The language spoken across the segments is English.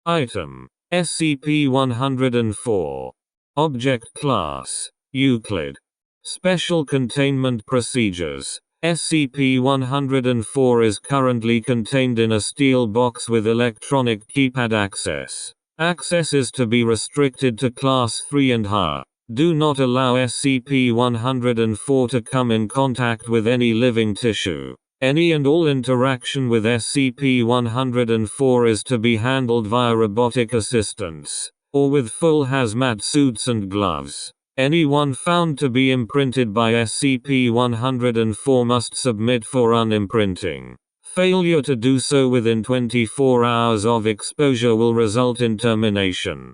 Item: SCP-104. Object Class: Euclid. Special Containment Procedures: SCP-104 is currently contained in a steel box with electronic keypad access. Access is to be restricted to Class 3 and higher. Do not allow SCP-104 to come in contact with any living tissue. Any and all interaction with SCP-104 is to be handled via robotic assistance, or with full hazmat suits and gloves. Anyone found to be imprinted by SCP-104 must submit for unimprinting. Failure to do so within 24 hours of exposure will result in termination.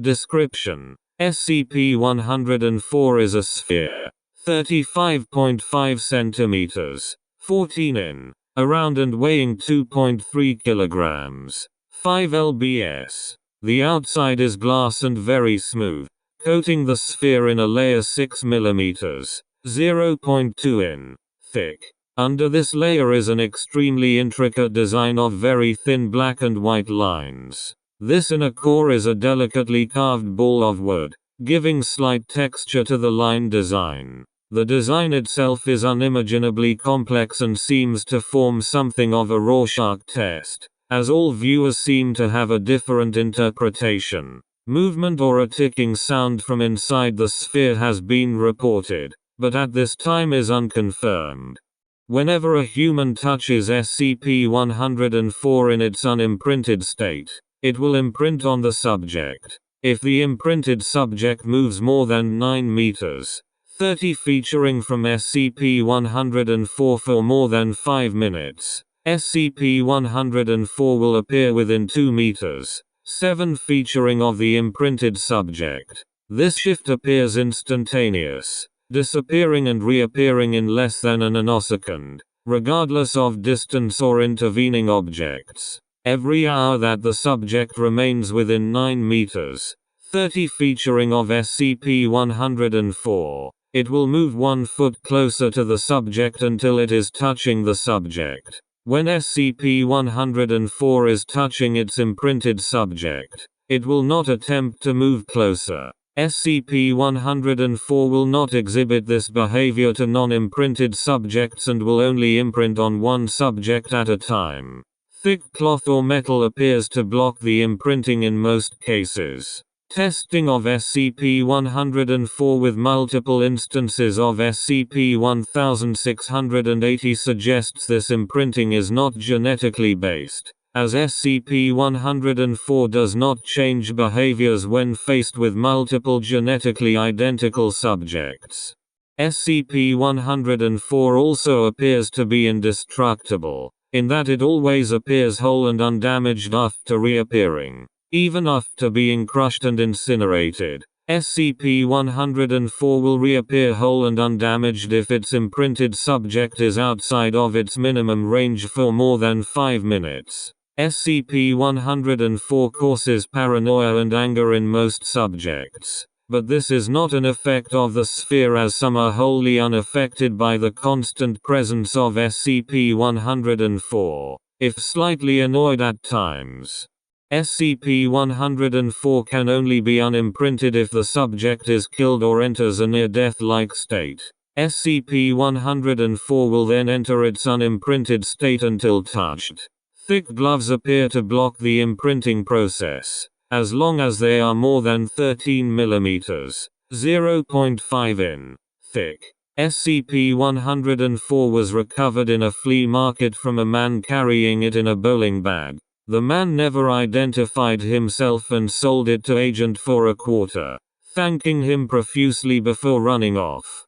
Description: SCP-104 is a sphere, 35.5 centimeters, 14 in, around and weighing 2.3 kilograms, 5 lbs. The outside is glass and very smooth, coating the sphere in a layer 6 mm, 0.2 in, thick. Under this layer is an extremely intricate design of very thin black and white lines. This inner core is a delicately carved ball of wood, giving slight texture to the line design. The design itself is unimaginably complex and seems to form something of a Rorschach test, as all viewers seem to have a different interpretation. Movement or a ticking sound from inside the sphere has been reported, but at this time is unconfirmed. Whenever a human touches SCP-104 in its unimprinted state, it will imprint on the subject. If the imprinted subject moves more than 9 meters, 30 featuring from SCP-104 for more than 5 minutes, SCP-104 will appear within 2 meters, 7 featuring of the imprinted subject. This shift appears instantaneous, disappearing and reappearing in less than a nanosecond, regardless of distance or intervening objects. Every hour that the subject remains within 9 meters, 30 featuring of SCP-104, it will move 1 foot closer to the subject until it is touching the subject. When SCP-104 is touching its imprinted subject, it will not attempt to move closer. SCP-104 will not exhibit this behavior to non-imprinted subjects and will only imprint on one subject at a time. Thick cloth or metal appears to block the imprinting in most cases. Testing of SCP-104 with multiple instances of SCP-1680 suggests this imprinting is not genetically based, as SCP-104 does not change behaviors when faced with multiple genetically identical subjects. SCP-104 also appears to be indestructible, in that it always appears whole and undamaged after reappearing, even after being crushed and incinerated. SCP-104 will reappear whole and undamaged if its imprinted subject is outside of its minimum range for more than 5 minutes. SCP-104 causes paranoia and anger in most subjects, but this is not an effect of the sphere, as some are wholly unaffected by the constant presence of SCP-104, if slightly annoyed at times. SCP-104 can only be unimprinted if the subject is killed or enters a near-death-like state. SCP-104 will then enter its unimprinted state until touched. Thick gloves appear to block the imprinting process, as long as they are more than 13 mm, 0.5 in, thick. SCP-104 was recovered in a flea market from a man carrying it in a bowling bag. The man never identified himself and sold it to agent for $0.25, thanking him profusely before running off.